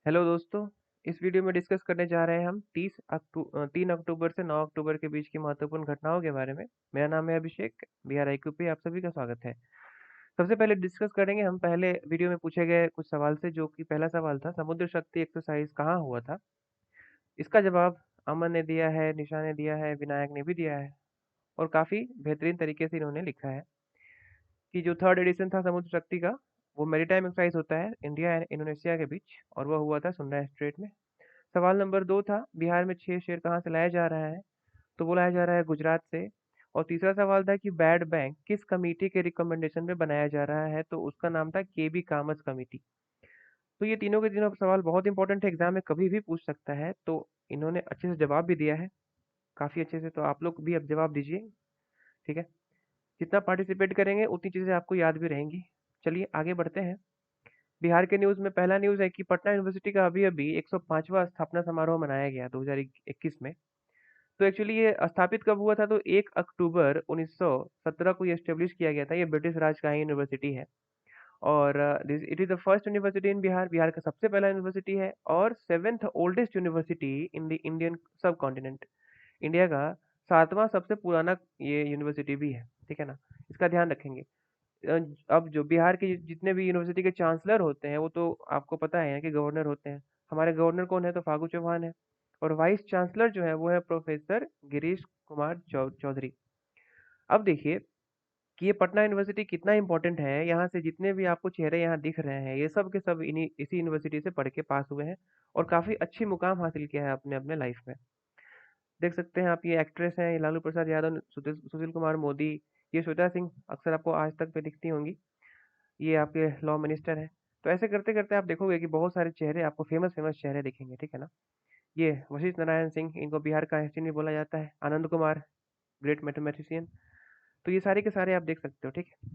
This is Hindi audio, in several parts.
हेलो दोस्तों। इस वीडियो में डिस्कस करने जा रहे हैं हम 3 अक्टूबर से 9 अक्टूबर के बीच की महत्वपूर्ण घटनाओं के बारे में। मेरा नाम है अभिषेक। बिहार आईक्यू पे आप सभी का स्वागत है। सबसे पहले डिस्कस करेंगे हम पहले वीडियो में पूछे गए कुछ सवाल से, जो कि पहला सवाल था, समुद्र शक्ति एक्सरसाइज कहाँ हुआ था। इसका जवाब अमन ने दिया है, निशा ने दिया है, विनायक ने भी दिया है। और काफ़ी बेहतरीन तरीके से इन्होंने लिखा है कि जो थर्ड एडिशन था समुद्र शक्ति का, वो मैरीटाइम एक्सरसाइज होता है इंडिया एंड इंडोनेशिया के बीच, और वह हुआ था सुंडा स्ट्रेट में। सवाल नंबर 2 था, बिहार में 6 शेर कहाँ से लाया जा रहा है? तो वो लाया जा रहा है गुजरात से। और तीसरा सवाल था कि बैड बैंक किस कमेटी के रिकमेंडेशन पे बनाया जा रहा है? तो उसका नाम था केबी कामत कमेटी। तो ये तीनों के तीनों सवाल बहुत इंपॉर्टेंट है, एग्जाम में कभी भी पूछ सकता है, तो इन्होंने अच्छे से जवाब भी दिया है, काफ़ी अच्छे से। तो आप लोग भी अब जवाब दीजिए, ठीक है? जितना पार्टिसिपेट करेंगे उतनी चीज़ें आपको याद भी रहेंगी। चलिए आगे बढ़ते हैं। बिहार के न्यूज़ में पहला न्यूज़ है कि पटना यूनिवर्सिटी का अभी अभी 105वां स्थापना समारोह मनाया गया 2021 में। तो एक्चुअली ये स्थापित कब हुआ था? तो 1 अक्टूबर 1917 को ये एस्टेब्लिश किया गया था। ये ब्रिटिश राज का ही यूनिवर्सिटी है। और it is the first university in Bihar. Bihar का सबसे पहला यूनिवर्सिटी है और seventh oldest university in the Indian subcontinent. India का 7वां सबसे पुराना ये यूनिवर्सिटी भी है, ठीक है ना? इसका ध्यान रखेंगे। अ, अब जो बिहार के जितने भी यूनिवर्सिटी के चांसलर होते हैं, वो तो आपको पता है कि गवर्नर होते हैं। हमारे गवर्नर कौन है? तो फागू चौहान है। और वाइस चांसलर जो है वो है प्रोफेसर गिरीश कुमार चौधरी। अब देखिए कि ये पटना यूनिवर्सिटी कितना इंपॉर्टेंट है। यहाँ से जितने भी आपको चेहरे यहाँ दिख रहे हैं, ये सब के सब इन्हीं इसी यूनिवर्सिटी से पढ़ के पास हुए हैं और काफ़ी अच्छी मुकाम हासिल किया है अपने अपने लाइफ में। देख सकते हैं आप, ये एक्ट्रेस हैं, ये लालू प्रसाद यादव, सुशील कुमार मोदी, ये श्वेता सिंह अक्सर आपको आज तक पे दिखती होंगी, ये आपके लॉ मिनिस्टर हैं। तो ऐसे करते करते आप देखोगे कि बहुत सारे चेहरे आपको फेमस फेमस चेहरे दिखेंगे, ठीक है ना? ये वशिष्ठ नारायण सिंह, इनको बिहार का आइंस्टीन भी बोला जाता है। Anand Kumar, great mathematician. तो ये सारे के सारे आप देख सकते हो, ठीक है?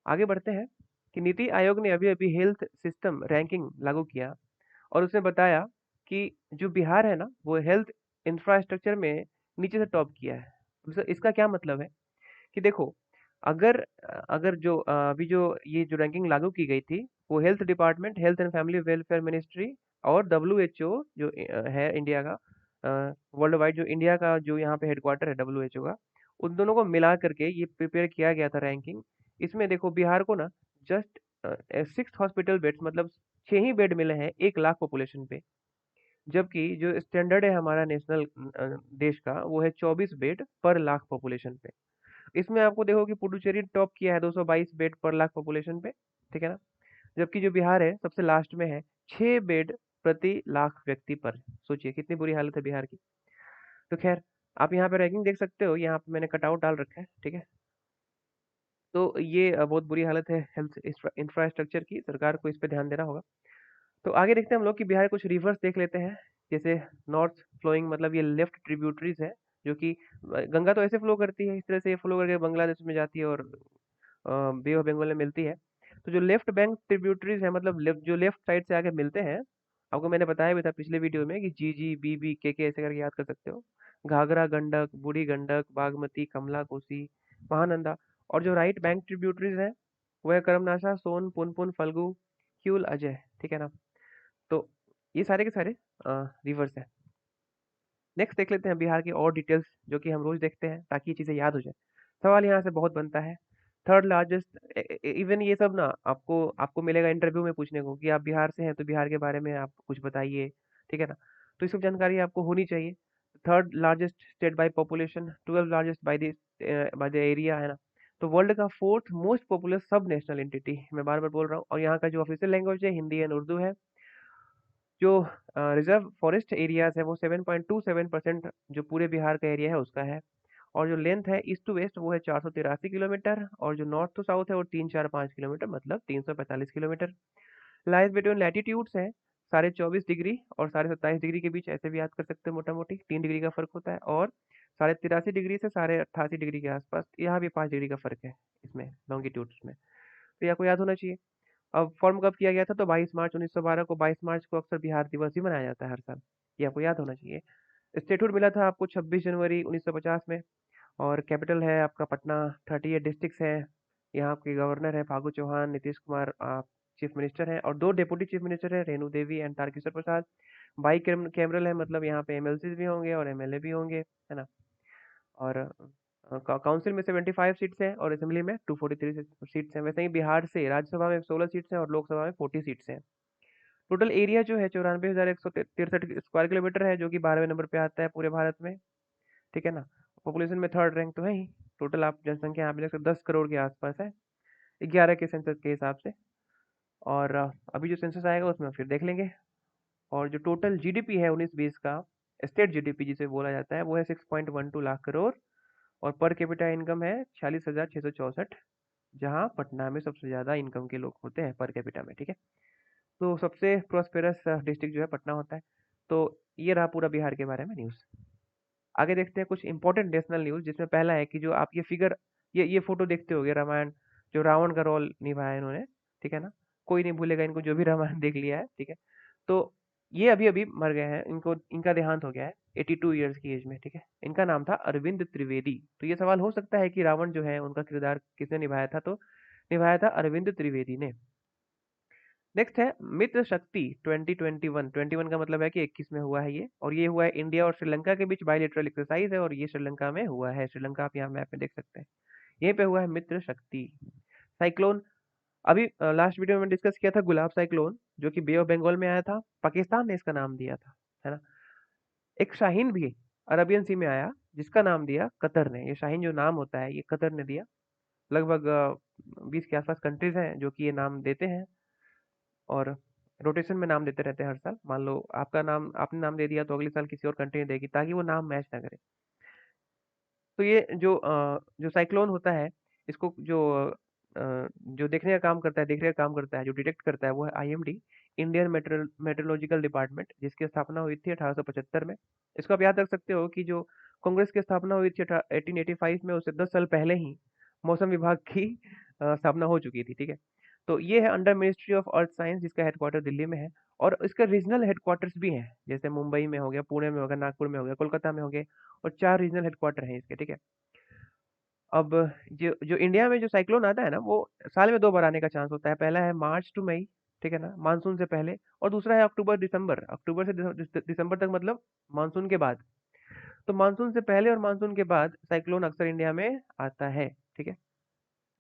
आगे बढ़ते हैं कि नीति आयोग ने अभी अभी हेल्थ सिस्टम रैंकिंग लागू किया और उसने बताया कि जो बिहार है ना, वो हेल्थ इंफ्रास्ट्रक्चर में नीचे से टॉप किया है। इसका क्या मतलब है कि देखो, अगर अगर जो अभी जो ये जो रैंकिंग लागू की गई थी, वो health department, health and family welfare ministry और डब्ल्यूएचओ जो है इंडिया का, वर्ल्ड वाइड जो इंडिया का जो यहाँ पे हेडक्वार्टर है डब्ल्यूएचओ का, उन दोनों को मिला करके ये प्रिपेयर किया गया था रैंकिंग। इसमें देखो बिहार को ना जस्ट 6 हॉस्पिटल बेड्स, मतलब 6 ही बेड मिले हैं 1 लाख पॉपुलेशन पे। जबकि जो स्टैंडर्ड है हमारा नेशनल देश का, वो है 24 बेड पर लाख पॉपुलेशन पे। इसमें आपको देखो कि पुडुचेरी टॉप किया है 222 बेड पर लाख पॉपुलेशन पे, ठीक है ना? जबकि जो बिहार है सबसे लास्ट में है 6 बेड प्रति लाख व्यक्ति पर। सोचिए कितनी बुरी हालत है बिहार की। तो खैर, आप यहाँ पे रैंकिंग देख सकते हो, यहाँ पे मैंने कटआउट डाल रखा है, ठीक है? तो ये बहुत बुरी हालत है हेल्थ इंफ्रास्ट्रक्चर की, सरकार को इस पे ध्यान देना होगा। तो आगे देखते हैं हम लोग कि बिहार के कुछ रिवर्स देख लेते हैं। जैसे नॉर्थ फ्लोइंग, मतलब ये लेफ्ट ट्रिब्यूटरीज है, जो कि गंगा तो ऐसे फ्लो करती है, इस तरह से ये फ्लो करके बांग्लादेश में जाती है और बे ऑफ बंगाल में मिलती है। तो जो लेफ्ट बैंक ट्रिब्यूटरीज है, मतलब जो लेफ्ट साइड से आगे मिलते हैं, आपको मैंने बताया भी था पिछले वीडियो में कि जी जी बी बी के ऐसे करके याद कर सकते हो। घाघरा गंडक, बूढ़ी गंडक, बागमती, कमला, कोसी, महानंदा। और जो राइट बैंक ट्रिब्यूटरीज है, वो है कर्मनाशा, सोन, पुनपुन, फल्गु, क्यूल, अजय, ठीक है ना? तो ये सारे के सारे रिवर्स है। नेक्स्ट देख लेते हैं बिहार की और डिटेल्स, जो कि हम रोज देखते हैं ताकि ये चीज़ें याद हो जाए। सवाल यहाँ से बहुत बनता है, थर्ड लार्जेस्ट, इवन ये सब ना आपको आपको मिलेगा इंटरव्यू में पूछने को कि आप बिहार से हैं तो बिहार के बारे में आप कुछ बताइए, ठीक है ना? तो ये सब जानकारी आपको होनी चाहिए। Third largest state by population, 12 largest by the area, है ना? तो वर्ल्ड का फोर्थ मोस्ट पॉपुलर सब नेशनल एंटिटी, मैं बार बार बोल रहा हूँ। और यहाँ का जो ऑफिशियल लैंग्वेज है हिंदी एंड उर्दू है। जो रिजर्व फॉरेस्ट एरियाज है वो 7.27% जो पूरे बिहार का एरिया है उसका है। और जो लेंथ है ईस्ट टू वेस्ट वो है 483 किलोमीटर, और जो नॉर्थ टू साउथ है वो 345 किलोमीटर, मतलब 345 किलोमीटर। लाइज बिटवीन लैटिट्यूड्स है 24.5 डिग्री और 27.5 डिग्री के बीच, ऐसे भी याद कर सकते हो मोटा मोटी, 3 डिग्री का फर्क होता है। और 83.5 डिग्री से 88 डिग्री के आसपास, यहाँ भी 5 डिग्री का फर्क है इसमें लॉन्गिट्यूड्स में। तो ये आपको याद होना चाहिए। अब फॉर्म कब किया गया था? तो 22 मार्च 1912 को। 22 मार्च को अक्सर बिहार दिवस भी मनाया जाता है हर साल, ये आपको याद होना चाहिए। स्टेटहुड मिला था आपको 26 जनवरी 1950 में। और कैपिटल है आपका पटना। 38 डिस्ट्रिक्ट्स हैं। यहाँ आपके गवर्नर है फागू चौहान, नीतीश कुमार, चीफ मिनिस्टर हैं, और 2 डेप्यूटी चीफ मिनिस्टर हैं, रेणु देवी एंड तारकिशोर प्रसाद। कैमरल है, मतलब यहाँ पे एमएलसी भी होंगे और एमएलए भी होंगे, है ना। और काउंसिल में 75 सीट्स हैं और असेंबली में 243 सीट्स हैं। वैसे ही बिहार से राज्यसभा में 16 सीट्स हैं और लोकसभा में 40 सीट्स हैं। टोटल एरिया जो है 94,163 स्क्वायर किलोमीटर है, जो कि 12वें नंबर पे आता है पूरे भारत में, ठीक है ना। पॉपुलेशन में थर्ड रैंक तो है ही। टोटल आप जनसंख्या यहाँ पे देख सकते 10 करोड़ के आसपास है 11 के सेंसस के हिसाब से। और अभी जो सेंसस आएगा उसमें फिर देख लेंगे। और जो टोटल जीडीपी है 19-20 का, स्टेट जीडीपी जिसे बोला जाता है, वो है 6.12 लाख करोड़। और पर कैपिटा इनकम है 46,664, जहाँ पटना में सबसे ज़्यादा इनकम के लोग होते हैं पर कैपिटा में, ठीक है। तो सबसे प्रॉस्पेरस डिस्ट्रिक्ट जो है पटना होता है। तो ये रहा पूरा बिहार के बारे में न्यूज़। आगे देखते हैं कुछ इंपॉर्टेंट नेशनल न्यूज़, जिसमें पहला है कि जो आप ये फिगर, ये फोटो देखते होगे रामायण, जो रावण का रोल निभाया इन्होंने, ठीक है ना। कोई नहीं भूलेगा इनको जो भी रामायण देख लिया है, ठीक है। तो ये अभी अभी मर गए हैं, इनको इनका देहांत हो गया है 82 ईयर्स की एज में, ठीक है। इनका नाम था अरविंद त्रिवेदी। तो ये सवाल हो सकता है कि रावण जो है उनका किरदार किसने निभाया था, तो निभाया था अरविंद त्रिवेदी ने। नेक्स्ट है मित्र शक्ति 2021। 21 का मतलब है कि 21 में हुआ है ये, और ये हुआ है इंडिया और श्रीलंका के बीच बायलैटरल एक्सरसाइज है, और ये श्रीलंका में हुआ है। श्रीलंका आप यहाँ मैप में देख सकते हैं, यहीं पे हुआ है मित्र शक्ति। साइक्लोन, अभी लास्ट वीडियो में डिस्कस किया था गुलाब साइक्लोन, जो कि बे ऑफ बंगाल में आया था, पाकिस्तान ने इसका नाम दिया था, है ना। एक शाहीन भी अरबियन सी में आया, जिसका नाम दिया कतर ने। ये शाहीन जो नाम होता है ये कतर ने दिया। लगभग 20 के आसपास कंट्रीज हैं जो कि ये नाम देते हैं, और रोटेशन में नाम देते रहते हैं हर साल। मान लो आपका नाम, आपने नाम दे दिया, तो अगले साल किसी और कंट्री ने देगी, ताकि वो नाम मैच ना करे। तो ये जो साइक्लोन होता है, इसको जो देखने का काम करता है, देखने का काम करता है, जो डिटेक्ट करता है, वो है आईएमडी, इंडियन मेट्रोलॉजिकल डिपार्टमेंट, जिसकी स्थापना हुई थी 1875 में। इसको आप याद रख सकते हो कि जो कांग्रेस की स्थापना हुई थी 1885 में, उससे 10 साल पहले ही मौसम विभाग की स्थापना हो चुकी थी, ठीक है। तो ये है under ministry of earth science, जिसका हेडक्वार्टर दिल्ली में है। और इसका रीजनल हेडक्वार्टर्स भी हैं, जैसे मुंबई में हो गया, पुणे में हो गया, नागपुर में हो गया, कोलकाता में हो गए, और 4 रीजनल हेडक्वार्टर हैं इसके, ठीक है। अब जो जो इंडिया में जो साइक्लोन आता है ना, वो साल में 2 बार आने का चांस होता है। पहला है मार्च टू मई, ठीक है ना, मानसून से पहले, और दूसरा है अक्टूबर दिसंबर। अक्टूबर से दिसंबर तक, मतलब मानसून के बाद। तो मानसून से पहले और मानसून के बाद साइक्लोन अक्सर इंडिया में आता है, ठीक है।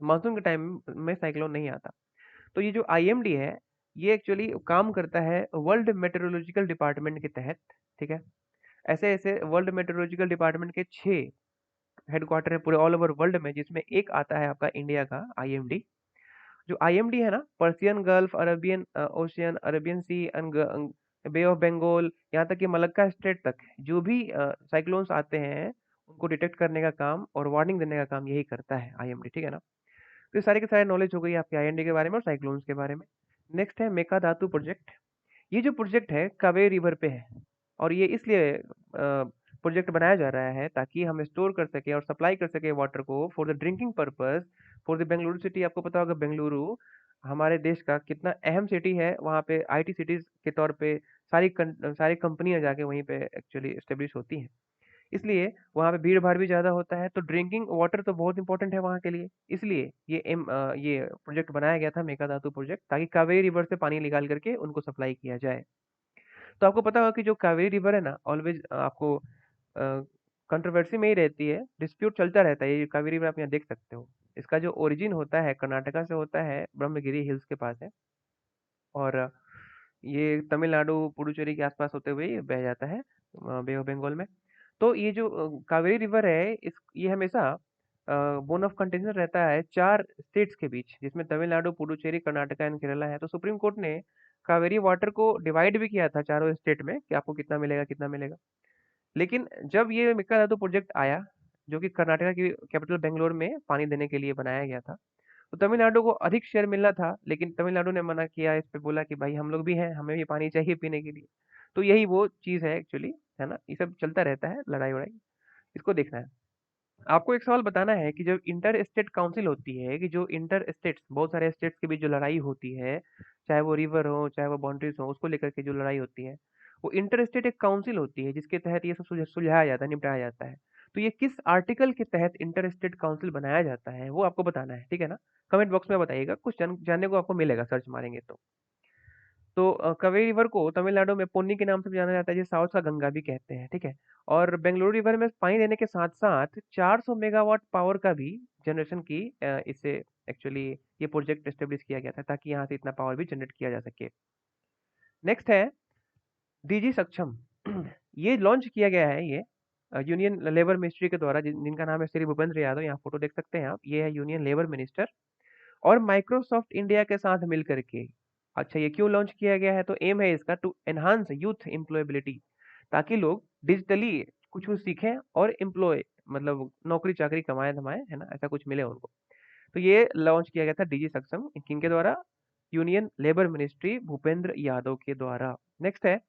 मानसून के टाइम में साइक्लोन नहीं आता। तो ये जो आईएमडी है, ये एक्चुअली काम करता है वर्ल्ड मेट्रोलॉजिकल डिपार्टमेंट के तहत, ठीक है। ऐसे ऐसे वर्ल्ड मेट्रोलॉजिकल डिपार्टमेंट के 6 हेडक्वार्टर है पूरे ऑल ओवर वर्ल्ड में, जिसमें एक आता है आपका इंडिया का आईएमडी। जो आईएमडी है ना, Persian Gulf, Arabian Ocean, Arabian Sea, Bay of Bengal, यहाँ तक कि मलक्का स्ट्रेट तक, जो भी साइक्लोन्स आते हैं, उनको डिटेक्ट करने का काम और वार्निंग देने का काम यही करता है आईएमडी, ठीक है ना। तो ये सारे के सारे नॉलेज हो गई आपके आईएमडी के बारे में और साइक्लोन्स के बारे में। नेक्स्ट है मेका धातु प्रोजेक्ट। ये जो प्रोजेक्ट है कावेरी रिवर पे है, और ये इसलिए प्रोजेक्ट बनाया जा रहा है ताकि हम स्टोर कर सके और सप्लाई कर सके वाटर को for the drinking purpose for the Bengaluru city. आपको पता होगा बेंगलुरु हमारे देश का कितना अहम सिटी है, वहाँ पे आईटी सिटीज के तौर पे सारी कंपनियां जाके वहीं पे एक्चुअली एस्टेब्लिश होती हैं। इसलिए वहाँ पे भीड़ भाड़ भी ज़्यादा होता है, तो ड्रिंकिंग वाटर तो बहुत इंपॉर्टेंट है वहाँ के लिए। इसलिए ये प्रोजेक्ट बनाया गया था, मेकाधातु प्रोजेक्ट, ताकि कावेरी रिवर से पानी निकाल करके उनको सप्लाई किया जाए। तो आपको पता होगा कि जो कावेरी रिवर है ना, ऑलवेज आपको कंट्रोवर्सी में ही रहती है, डिस्प्यूट चलता रहता है। ये कावेरी रिवर आप यहाँ देख सकते हो। इसका जो ओरिजिन होता है कर्नाटका से होता है, ब्रह्मगिरी हिल्स के पास है, और ये तमिलनाडु पुडुचेरी के आसपास होते हुए ये बह जाता है बे ऑफ बंगाल में। तो ये जो कावेरी रिवर है, ये हमेशा बोन ऑफ कंटेंशन रहता है 4 स्टेट्स के बीच, जिसमें तमिलनाडु, पुडुचेरी, कर्नाटका एंड केरला है। तो सुप्रीम कोर्ट ने कावेरी वाटर को डिवाइड भी किया था चारों स्टेट में, कि आपको कितना मिलेगा कितना मिलेगा। लेकिन जब ये मेकाहातु प्रोजेक्ट आया, जो कि कर्नाटका की कैपिटल बेंगलोर में पानी देने के लिए बनाया गया था, तो तमिलनाडु को अधिक शेयर मिलना था, लेकिन तमिलनाडु ने मना किया, इस पे बोला कि भाई हम लोग भी हैं, हमें भी पानी चाहिए पीने के लिए। तो यही वो चीज़ है एक्चुअली, है ना। ये सब चलता रहता है, लड़ाई वड़ाई, इसको देखना है। आपको एक सवाल बताना है कि जब इंटर स्टेट काउंसिल होती है, कि जो इंटर स्टेट्स, बहुत सारे स्टेट्स के बीच जो लड़ाई होती है, चाहे वो रिवर हो चाहे वो बाउंड्रीज हो, उसको लेकर के जो लड़ाई होती है, वो इंटर स्टेट एक काउंसिल होती है, जिसके तहत ये सब सुलझाया जाता है, निपटाया जाता है। तो ये किस आर्टिकल के तहत इंटर स्टेट काउंसिल बनाया जाता है वो आपको बताना है, ठीक है ना? कमेंट बॉक्स में बताइएगा, कुछ जानने को आपको मिलेगा सर्च मारेंगे तो। तो कावेरी रिवर को तमिलनाडु में पोन्नी के नाम से भी जाना जाता है, जिसे साउथ का गंगा भी कहते हैं, ठीक है। और बेंगलुरु रिवर में पानी देने के साथ साथ 400 मेगावाट पावर का भी जनरेशन की इससे एक्चुअली ये प्रोजेक्ट एस्टेब्लिश किया गया था, ताकि यहाँ से इतना पावर भी जनरेट किया जा सके। नेक्स्ट है डीजी सक्षम। ये लॉन्च किया गया है, ये यूनियन लेबर मिनिस्ट्री के द्वारा, जिनका नाम है श्री भूपेंद्र यादव, यहाँ फोटो देख सकते हैं आप, ये है यूनियन लेबर मिनिस्टर और माइक्रोसॉफ्ट इंडिया के साथ मिल करके। अच्छा, ये क्यों लॉन्च किया गया है? तो एम है इसका टू एनहांस यूथ एम्प्लॉयबिलिटी, ताकि लोग डिजिटली कुछ कुछ सीखें और एम्प्लॉय मतलब नौकरी चाकरी कमाए धमाए, है ना, ऐसा कुछ मिले उनको। तो ये लॉन्च किया गया था डीजी सक्षम, किनके द्वारा? Union labour ministry Bhupendra Yadav के द्वारा। नेक्स्ट है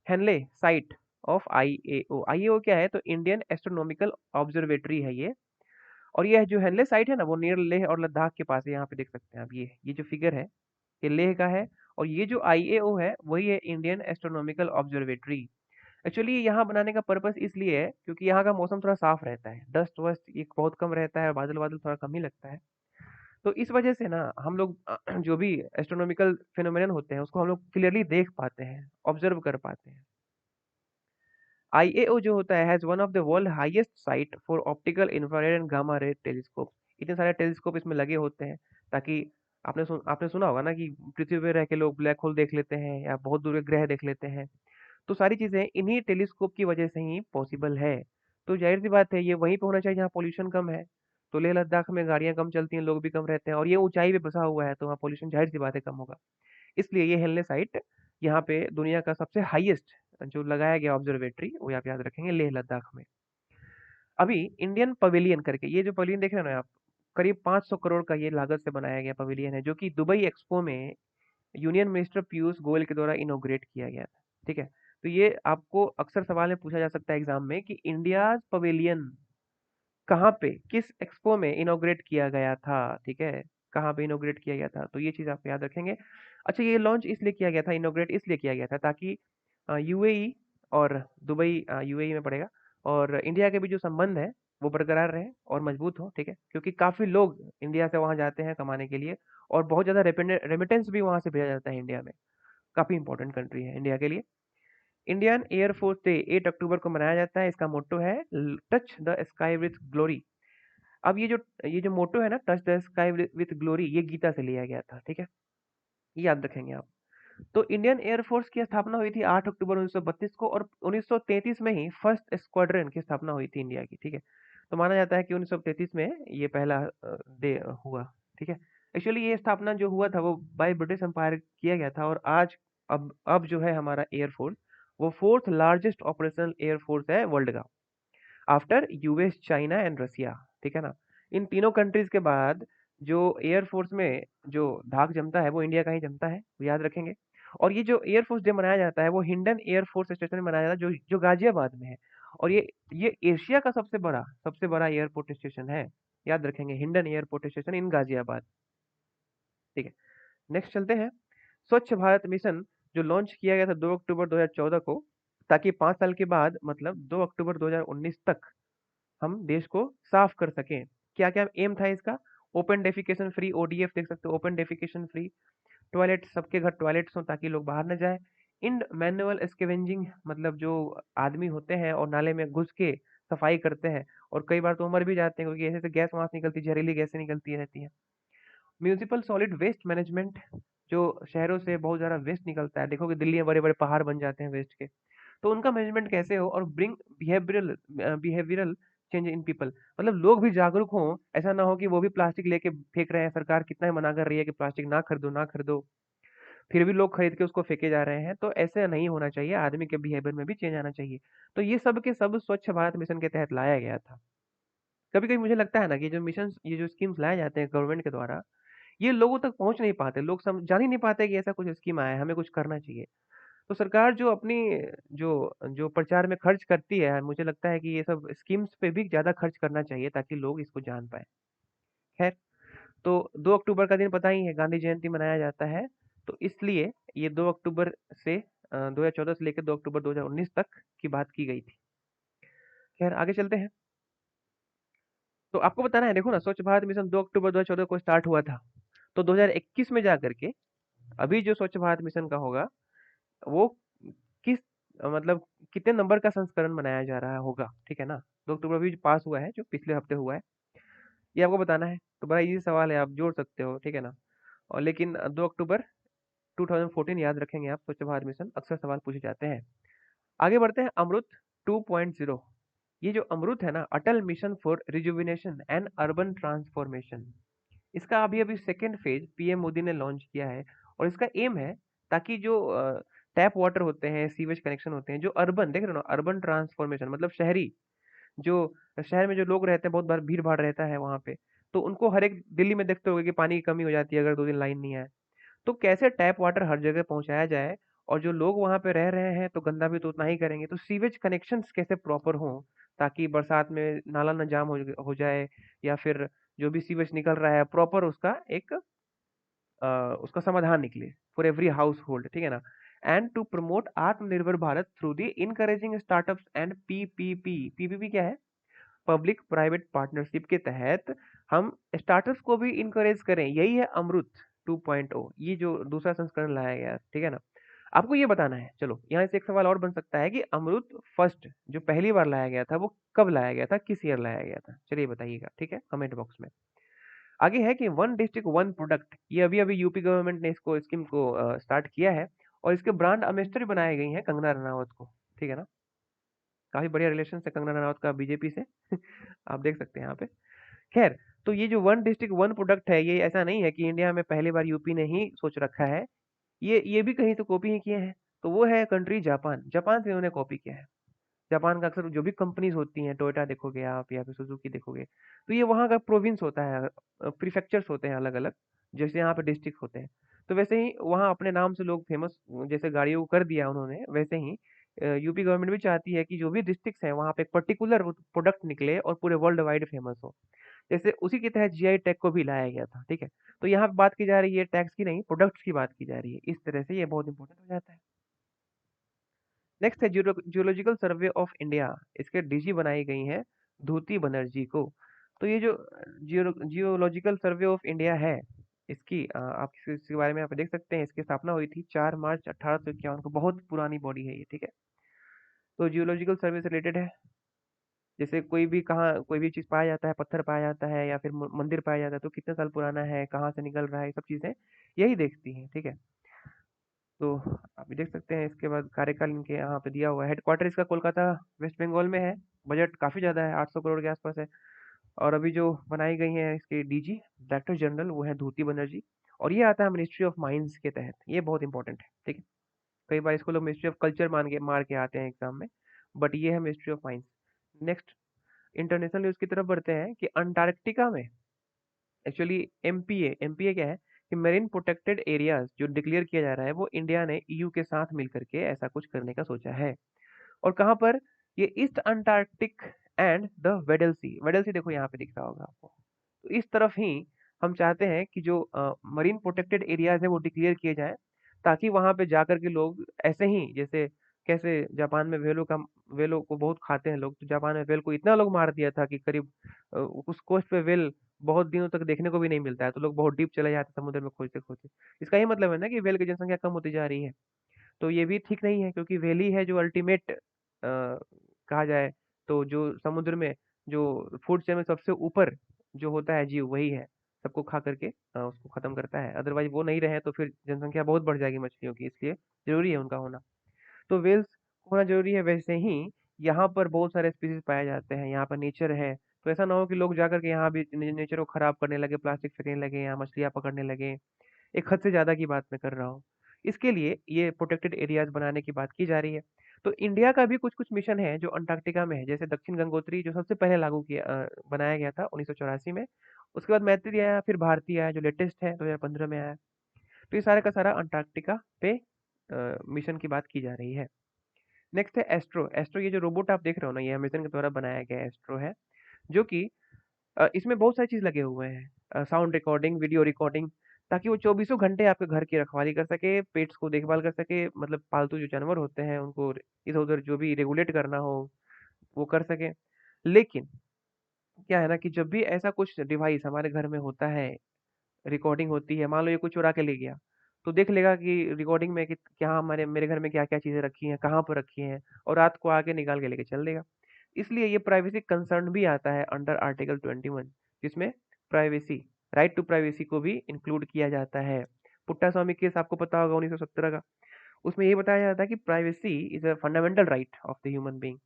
Henley site of IAO. IAO क्या है? तो इंडियन एस्ट्रोनॉमिकल ऑब्जर्वेटरी है ये। और ये जो हेनले साइट है ना, वो नियर लेह और लद्दाख के पास है, यहाँ पे देख सकते हैं आप, ये जो फिगर है ये लेह का है। और ये जो आईएओ है वही है इंडियन एस्ट्रोनॉमिकल ऑब्जर्वेटरी। एक्चुअली यहाँ बनाने का पर्पस इसलिए है क्योंकि यहाँ का मौसम थोड़ा साफ रहता है, डस्ट वस्ट एक बहुत कम रहता है, बादल बादल थोड़ा कम ही लगता है। तो इस वजह से ना हम लोग जो भी एस्ट्रोनॉमिकल फिनोमेनन होते हैं उसको हम लोग क्लियरली देख पाते हैं, ऑब्जर्व कर पाते हैं। आईएओ जो होता है has one of the world highest site for optical infrared and gamma ray telescope. इतने सारे टेलीस्कोप इसमें लगे होते हैं, ताकि आपने सुना होगा ना कि पृथ्वी पे रह के लोग ब्लैक होल देख लेते हैं या बहुत दूर के ग्रह देख लेते हैं। तो सारी चीजें इन्हीं टेलीस्कोप की वजह से ही पॉसिबल है। तो जाहिर सी बात है ये वहीं पे होना चाहिए जहाँ पोल्यूशन कम है। तो लेह लद्दाख में गाड़ियां कम चलती हैं, लोग भी कम रहते हैं, और ये ऊंचाई पे बसा हुआ है, तो वहाँ पोल्यूशन जाहिर सी बात है कम होगा। इसलिए ये हेलने साइट यहाँ पे दुनिया का सबसे हाईएस्ट जो लगाया गया ऑब्जर्वेटरी, वो आप याद रखेंगे, लेह लद्दाख में। अभी इंडियन पवेलियन करके, ये जो पवेलियन देख रहे हैं ना आप, करीब 500 करोड़ का ये लागत से बनाया गया पवेलियन है, जो कि दुबई एक्सपो में यूनियन मिनिस्टर पीयूष गोयल के द्वारा इनोग्रेट किया गया था, ठीक है। तो ये आपको अक्सर सवाल में पूछा जा सकता है एग्जाम में कि इंडिया पवेलियन कहाँ पे, किस एक्सपो में इनोग्रेट किया गया था, ठीक है, कहाँ पे इनोग्रेट किया गया था, तो ये चीज आप याद रखेंगे। अच्छा, ये लॉन्च इसलिए किया गया था, इनोग्रेट इसलिए किया गया था ताकि यूएई और दुबई, यूएई में पड़ेगा, और इंडिया के बीच जो संबंध है वो बरकरार रहे और मजबूत हो, ठीक है, क्योंकि काफी लोग इंडिया से वहां जाते हैं कमाने के लिए, और बहुत ज्यादा रेमिटेंस भी वहां से भेजा जाता है इंडिया में। काफी इंपॉर्टेंट कंट्री है इंडिया के लिए। इंडियन एयरफोर्स डे 8 अक्टूबर को मनाया जाता है, इसका मोटो है touch the sky with glory. अब ये जो मोटो है ना, touch the sky with glory, ये गीता से लिया गया था, ठीक है, ये याद रखेंगे आप। तो इंडियन एयरफोर्स की स्थापना हुई थी 8 अक्टूबर 1932 को, और 1933 में ही फर्स्ट स्क्वाड्रन की स्थापना हुई थी इंडिया की, ठीक है। तो माना जाता है कि 1933 में ये पहला डे हुआ, ठीक है। एक्चुअली ये स्थापना जो हुआ था वो बाय ब्रिटिश एम्पायर किया गया था, और आज अब जो है हमारा एयरफोर्स, वो फोर्थ लार्जेस्ट ऑपरेशनल एयरफोर्स है वर्ल्ड का, after US, China and Russia, ठीक है ना। इन तीनों कंट्रीज के बाद जो एयरफोर्स में जो धाक जमता है वो इंडिया का ही जमता है, वो याद रखेंगे। और ये जो एयरफोर्स डे मनाया जाता है वो हिंडन एयरफोर्स स्टेशन में मनाया जाता है, जो जो गाजियाबाद में है। और ये एशिया का सबसे बड़ा एयरपोर्ट स्टेशन है, याद रखेंगे, हिंडन एयरपोर्ट स्टेशन इन गाजियाबाद, ठीक है। नेक्स्ट चलते हैं, स्वच्छ भारत मिशन जो लॉन्च किया गया था 2 अक्टूबर 2014 को, ताकि 5 साल के बाद मतलब 2 अक्टूबर 2019 तक हम देश को साफ कर सकें। क्या क्या एम था इसका? ओपन डेफिकेशन फ्री, ओडीएफ देख सकते हो, ओपन डेफिकेशन फ्री टॉयलेट, सबके घर टॉयलेट्स हों ताकि लोग बाहर न जाए। इन मैनुअल स्केवेंजिंग, मतलब जो आदमी होते हैं और नाले में घुस के सफाई करते हैं, और कई बार तो मर भी जाते हैं क्योंकि ऐसे से गैस वहां से निकलती, जहरीली गैसें निकलती रहती हैं। म्यूनिसिपल सॉलिड वेस्ट मैनेजमेंट, जो शहरों से बहुत ज़्यादा वेस्ट निकलता है, देखो कि दिल्ली में बड़े बड़े पहाड़ बन जाते हैं वेस्ट के, तो उनका मैनेजमेंट कैसे हो, और bring behavioural change in people, मतलब लोग भी जागरूक हों, ऐसा ना हो कि वो भी प्लास्टिक लेके फेंक रहे हैं, सरकार कितना ही मना कर रही है कि प्लास्टिक ना खरीदो ना खरीदो, फिर भी लोग खरीद के उसको फेंके जा रहे हैं। तो ऐसे नहीं होना चाहिए, आदमी के बिहेवियर में भी चेंज आना चाहिए। तो ये सब के सब स्वच्छ भारत मिशन के तहत लाया गया था। कभी कभी मुझे लगता है ना कि जो मिशन, ये जो स्कीम्स लाए जाते हैं गवर्नमेंट के द्वारा, ये लोगों तक पहुंच नहीं पाते, लोग जान ही नहीं पाते कि ऐसा कुछ स्कीम आया है, हमें कुछ करना चाहिए। तो सरकार जो अपनी जो जो प्रचार में खर्च करती है, मुझे लगता है कि ये सब स्कीम्स पे भी ज्यादा खर्च करना चाहिए ताकि लोग इसको जान पाए। खैर, तो 2 अक्टूबर का दिन पता ही है, गांधी जयंती मनाया जाता है, तो इसलिए ये 2 अक्टूबर से 2014 से लेकर 2 अक्टूबर 2019 तक की बात की गई थी। खैर, आगे चलते हैं। तो आपको बताना है, देखो ना, स्वच्छ भारत मिशन 2 अक्टूबर 2014 को स्टार्ट हुआ था। तो 2021 में जा करके अभी जो स्वच्छ भारत मिशन का होगा, वो किस मतलब कितने नंबर का संस्करण बनाया जा रहा होगा, ठीक है ना? 2 अक्टूबर अभी पास हुआ है, जो पिछले हफ्ते हुआ है, ये आपको बताना है। तो बड़ा इजी सवाल है, आप जोड़ सकते हो, ठीक है ना? और लेकिन 2 अक्टूबर 2014 याद रखेंगे आप, स्वच्छ भारत मिशन अक्सर सवाल पूछे जाते हैं। आगे बढ़ते हैं, अमृत 2.0। ये जो अमृत है ना, Atal mission for rejuvenation and urban transformation, इसका अभी अभी सेकेंड फेज पीएम मोदी ने लॉन्च किया है। और इसका एम है ताकि जो टैप वाटर होते हैं, सीवेज कनेक्शन होते हैं, जो अर्बन, देख रहे हो ना, अर्बन ट्रांसफॉर्मेशन मतलब शहरी, जो शहर में जो लोग रहते हैं, बहुत बार भीड़ भाड़ रहता है वहाँ पे, तो उनको हर एक, दिल्ली में देखते होगे कि पानी की कमी हो जाती है अगर 2 दिन लाइन नहीं आए। तो कैसे टैप वाटर हर जगह पहुंचाया जाए, और जो लोग वहां पे रह रहे हैं तो गंदा भी तो उतना ही करेंगे, तो सीवेज कनेक्शंस कैसे प्रॉपर हों, ताकि बरसात में नाला न जाम हो जाए, या फिर जो भी सीवेज निकल रहा है प्रॉपर उसका एक उसका समाधान निकले फॉर एवरी हाउस होल्ड, ठीक है ना? एंड टू प्रमोट आत्मनिर्भर Bharat through the encouraging startups and PPP. PPP क्या है? पब्लिक प्राइवेट पार्टनरशिप के तहत हम स्टार्टअप्स को भी इनकरेज करें, यही है अमृत 2.0, ये जो दूसरा संस्करण लाया गया है, ठीक है ना? आपको ये बताना है, चलो यहाँ से एक सवाल और बन सकता है कि अमृत फर्स्ट जो पहली बार लाया गया था वो कब लाया गया था, किस ईयर लाया गया था? चलिए बताइएगा, ठीक है, कमेंट बॉक्स में। आगे है कि वन डिस्ट्रिक्ट वन प्रोडक्ट, ये अभी अभी यूपी गवर्नमेंट ने इसको स्कीम को स्टार्ट किया है, और इसके ब्रांड एम्बेसडर बनाई गई हैं कंगना रनावत को, ठीक है ना? काफी बढ़िया रिलेशन है कंगना रनावत का बीजेपी से। आप देख सकते हैं यहाँ पे। खैर, तो ये जो वन डिस्ट्रिक्ट वन प्रोडक्ट है, ये ऐसा नहीं है कि इंडिया में पहली बार यूपी ने ही सोच रखा है, ये भी कहीं तो कॉपी ही किए हैं। तो वो है कंट्री जापान, जापान से उन्होंने कॉपी किया है। जापान का अक्सर जो भी कंपनीज होती हैं, टोयोटा देखोगे आप या फिर सुजुकी देखोगे, तो ये वहाँ का प्रोविंस होता है, प्रीफेक्चर्स होते हैं अलग अलग, जैसे यहाँ पे डिस्ट्रिक्ट होते हैं। तो वैसे ही वहाँ अपने नाम से लोग फेमस, जैसे गाड़ियों को कर दिया उन्होंने, वैसे ही यूपी गवर्नमेंट भी चाहती है कि जो भी डिस्ट्रिक्ट्स हैं वहाँ पे एक पर्टिकुलर प्रोडक्ट निकले और पूरे वर्ल्ड वाइड फेमस हो। जैसे उसी के तहत जीआई टैग को भी लाया गया था, ठीक है? तो यहाँ पे बात की जा रही है टैक्स की नहीं, प्रोडक्ट्स की बात की जा रही है, इस तरह से ये बहुत इंपॉर्टेंट हो जाता है। नेक्स्ट है जियोलॉजिकल सर्वे ऑफ इंडिया, इसके डीजी बनाई गई हैं धूती बनर्जी को। तो ये जो जियोलॉजिकल सर्वे ऑफ इंडिया है, इसकी आप इसके बारे में आप देख सकते हैं, इसकी स्थापना हुई थी 4 मार्च 1851 को, बहुत पुरानी बॉडी है ये, ठीक है? तो जियोलॉजिकल सर्वे से रिलेटेड है, जैसे कोई भी, कहाँ कोई भी चीज़ पाया जाता है, पत्थर पाया जाता है या फिर मंदिर पाया जाता है, तो कितने साल पुराना है, कहाँ से निकल रहा है, ये सब चीज़ें यही देखती हैं, ठीक है? तो आप भी देख सकते हैं, इसके बाद कार्यकाल इनके यहाँ पे दिया हुआ है। हेडक्वार्टर इसका कोलकाता वेस्ट बंगाल में है। बजट काफ़ी ज़्यादा है, 800 करोड़ के आसपास है। और अभी जो बनाई गई है इसके डीजी, डायरेक्टर जनरल, वो है धूति बनर्जी। और ये आता है मिनिस्ट्री ऑफ माइंस के तहत, ये बहुत इंपॉर्टेंट है, ठीक है? कई बार इसको लोग मिनिस्ट्री ऑफ कल्चर मान के मार के आते हैं एग्जाम में, बट ये है ministry of mines. Next, international news की तरफ बढ़ते हैं कि अंटार्कटिका में, एक्चुअली एमपीए क्या है कि मेरीन प्रोटेक्टेड एरियाज जो डिक्लेयर किया जा रहा है, वो इंडिया ने ईयू के साथ मिल करके ऐसा कुछ करने का सोचा है। और कहाँ पर? ये ईस्ट अंटार्कटिक एंड द वेडल सी, वेडल सी देखो यहाँ पे दिख रहा होगा आपको। तो इस तरफ ही हम चाहते हैं कि जो मरीन प्रोटेक्टेड एरियाज है वो डिक्लेयर किए जाएं, ताकि वहां पे जाकर के लोग ऐसे ही, जैसे कैसे जापान में वेलो को बहुत खाते हैं लोग, तो जापान में वेल को इतना लोग मार दिया था कि करीब उस कोस्ट पे वेल बहुत दिनों तक देखने को भी नहीं मिलता है, तो लोग बहुत डीप चले जाते हैं समुद्र में खोजते खोजते। इसका ये मतलब है ना कि वेल की जनसंख्या कम होती जा रही है। तो ये भी ठीक नहीं है, क्योंकि वेल ही है जो अल्टीमेट कहा जाए, तो जो समुद्र में जो फूड चेन में सबसे ऊपर जो होता है जीव, वही है, सबको खा करके उसको खत्म करता है। अदरवाइज वो नहीं रहे तो फिर जनसंख्या बहुत बढ़ जाएगी मछलियों की, इसलिए जरूरी है उनका होना। तो वेल्स होना जरूरी है। वैसे ही यहाँ पर बहुत सारे स्पीसीज पाए जाते हैं, यहाँ पर नेचर है, तो ऐसा ना हो कि लोग जाकर के यहाँ भी नेचर को खराब करने लगे, प्लास्टिक फेंकने लगे, यहाँ मछलियाँ पकड़ने लगे। एक हद से ज़्यादा की बात मैं कर रहा हूँ। इसके लिए ये प्रोटेक्टेड एरियाज बनाने की बात की जा रही है। तो इंडिया का भी कुछ-कुछ मिशन है जो अंटार्कटिका में है, जैसे दक्षिण गंगोत्री जो सबसे पहले बनाया गया था 1984 में। उसके बाद मैत्री आया, फिर भारती आया जो लेटेस्ट है, 2015 में आया। तो ये सारा का सारा अंटार्कटिका पे मिशन की बात की जा रही है। नेक्स्ट है एस्ट्रो। एस्ट्रो ये जो रोबोट आप देख रहे हो ना, ये अमेज़न के द्वारा बनाया गया एस्ट्रो है, जो कि इसमें बहुत सारी चीज़ लगे हुए हैं, साउंड रिकॉर्डिंग, वीडियो रिकॉर्डिंग, ताकि वो चौबीसों घंटे आपके घर की रखवाली कर सके, पेट्स को देखभाल कर सके, मतलब पालतू जो जानवर होते हैं उनको इधर-उधर जो भी रेगुलेट करना हो, वो कर सके। लेकिन क्या है ना कि जब भी ऐसा कुछ डिवाइस हमारे घर में होता है, रिकॉर्डिंग होती है, मान लो ये कोई चुरा के ले गया, तो देख लेगा कि रिकॉर्डिंग में कि क्या हमारे मेरे घर में क्या-क्या चीज़ें रखी हैं, कहाँ पर रखी हैं, और रात को आके निकाल के लेके चल देगा। इसलिए ये प्राइवेसी कंसर्न भी आता है अंडर आर्टिकल 21, जिसमें प्राइवेसी, राइट टू प्राइवेसी को भी इंक्लूड किया जाता है। पुट्टास्वामी केस आपको पता होगा 1917 का। उसमें ये बताया जाता है कि privacy is a fundamental right of the human being.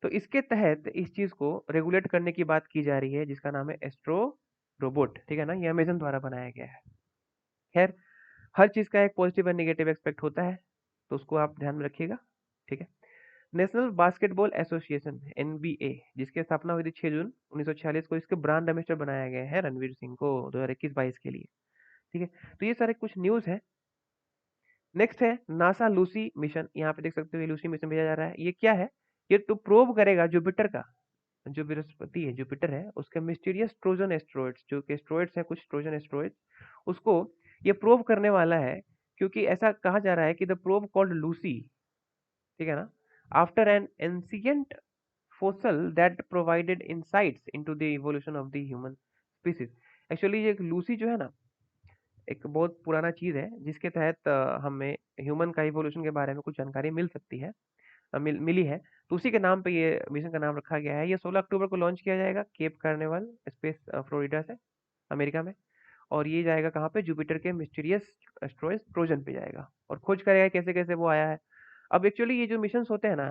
तो इसके तहत इस चीज़ को रेगुलेट करने की बात की जा रही है, जिसका नाम है एस्ट्रो रोबोट, ठीक है ना? ये अमेज़न द्वारा बनाया गया है। खैर, हर चीज़ का एक पॉजिटिव एंड नेगेटिव एस्पेक्ट होता है, तो उसको आप ध्यान में रखिएगा, ठीक है? नेशनल बास्केटबॉल एसोसिएशन एनबीए, जिसकी स्थापना हुई थी 6 जून 1946 को, इसके ब्रांड एम्बेसडर बनाया गया है रणवीर सिंह को 2021-22 के लिए, ठीक है? तो ये सारे कुछ न्यूज़ हैं। नेक्स्ट है नासा लूसी मिशन, यहाँ पे देख सकते हो ये लूसी मिशन भेजा जा रहा है। ये क्या है? ये तो प्रोब करेगा जुपिटर का, जो बृहस्पति है, जुपिटर है, उसके मिस्टीरियस ट्रोजन एस्ट्रॉइड्स, जो कि एस्ट्रॉइड्स हैं कुछ ट्रोजन एस्ट्रॉइड्स, उसको ये प्रोब करने वाला है, क्योंकि ऐसा कहा जा रहा है कि द प्रोब कॉल्ड लूसी, ठीक है ना, after N ancient fossil that provided insights into the evolution of the human species। Actually ये लूसी जो है ना, एक बहुत पुराना चीज़ है, जिसके तहत हमें ह्यूमन का इवोल्यूशन के बारे में कुछ जानकारी मिल सकती है, मिली है। तो उसी के नाम पे ये मिशन का नाम रखा गया है। ये 16 अक्टूबर को लॉन्च किया जाएगा केप कार्निवल स्पेस फ्लोरिडा से, अमेरिका में। और ये जाएगा कहाँ पे? जुपिटर के मिस्टीरियस एस्ट्रॉइड ट्रोजन पे जाएगा, और खोज करेगा कैसे कैसे वो आया है। अब एक्चुअली ये जो मिशंस होते हैं ना,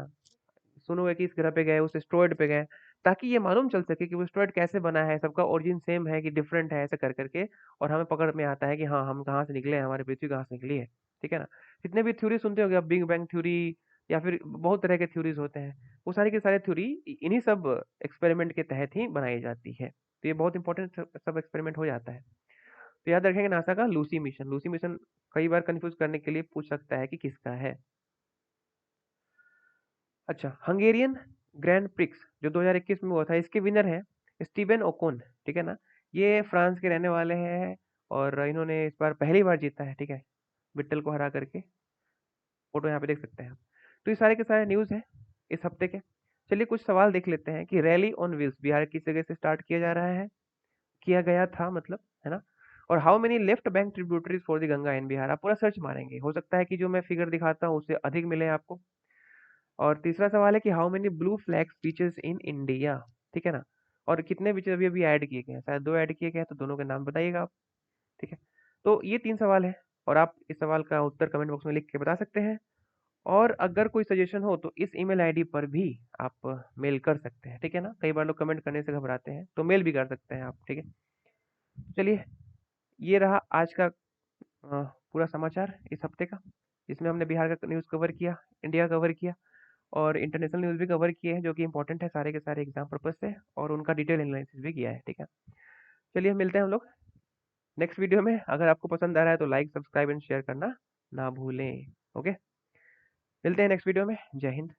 सुनोगे कि इस ग्रह पे गए, उस एस्ट्रॉइड पे गए, ताकि ये मालूम चल सके कि वो एस्ट्रॉइड कैसे बना है, सबका ओरिजिन सेम है कि डिफरेंट है, ऐसे कर करके, और हमें पकड़ में आता है कि हाँ, हम कहाँ से निकले हैं, हमारी पृथ्वी कहाँ से निकली है, ठीक है ना? जितने भी थ्योरी सुनते होगे आप, बिग बैंग थ्योरी या फिर बहुत तरह के थ्योरीज होते हैं, वो सारी की सारी थ्योरी इन्हीं सब एक्सपेरिमेंट के तहत ही बनाई जाती है। तो ये बहुत इंपॉर्टेंट सब एक्सपेरिमेंट हो जाता है। तो याद रखेंगे नासा का लूसी मिशन। लूसी मिशन कई बार कंफ्यूज करने के लिए पूछ सकता है कि किसका है। अच्छा, हंगेरियन ग्रैंड प्रिक्स जो 2021 में हुआ था, इसके विनर हैं स्टीबन ओकोन, ठीक है ना? ये फ्रांस के रहने वाले हैं, और इन्होंने इस बार पहली बार जीता है, ठीक है, विट्टल को हरा करके। फोटो यहाँ पे देख सकते हैं आप। तो ये सारे के सारे न्यूज़ हैं इस हफ्ते के। चलिए कुछ सवाल देख लेते हैं कि रैली ऑन व्हील्स बिहार किस जगह से स्टार्ट किया जा रहा है, किया गया था मतलब, है ना? और how many left bank tributaries for the Ganga in Bihar. आप पूरा सर्च मारेंगे, हो सकता है कि जो मैं फिगर दिखाता हूँ उससे अधिक मिले आपको। और तीसरा सवाल है कि how many blue flags beaches in India, ठीक है ना? और कितने बीचेस अभी अभी ऐड किए गए हैं, शायद 2 ऐड किए गए हैं, तो दोनों के नाम बताइएगा आप, ठीक है? तो ये 3 सवाल हैं, और आप इस सवाल का उत्तर कमेंट बॉक्स में लिख के बता सकते हैं। और अगर कोई सजेशन हो तो इस ईमेल आईडी पर भी आप मेल कर सकते हैं, ठीक है ना? कई बार लोग कमेंट करने से घबराते हैं, तो मेल भी कर सकते हैं आप, ठीक है? चलिए, ये रहा आज का पूरा समाचार इस हफ्ते का, जिसमें हमने बिहार का न्यूज़ कवर किया, इंडिया कवर किया, और इंटरनेशनल न्यूज़ भी कवर किए हैं, जो कि इंपॉर्टेंट है सारे के सारे एग्जाम पर्पज से, और उनका डिटेल एनालिसिस भी किया है, ठीक है? चलिए मिलते हैं हम लोग नेक्स्ट वीडियो में। अगर आपको पसंद आ रहा है तो लाइक, सब्सक्राइब एंड शेयर करना ना भूलें। ओके, मिलते हैं नेक्स्ट वीडियो में। जय हिंद।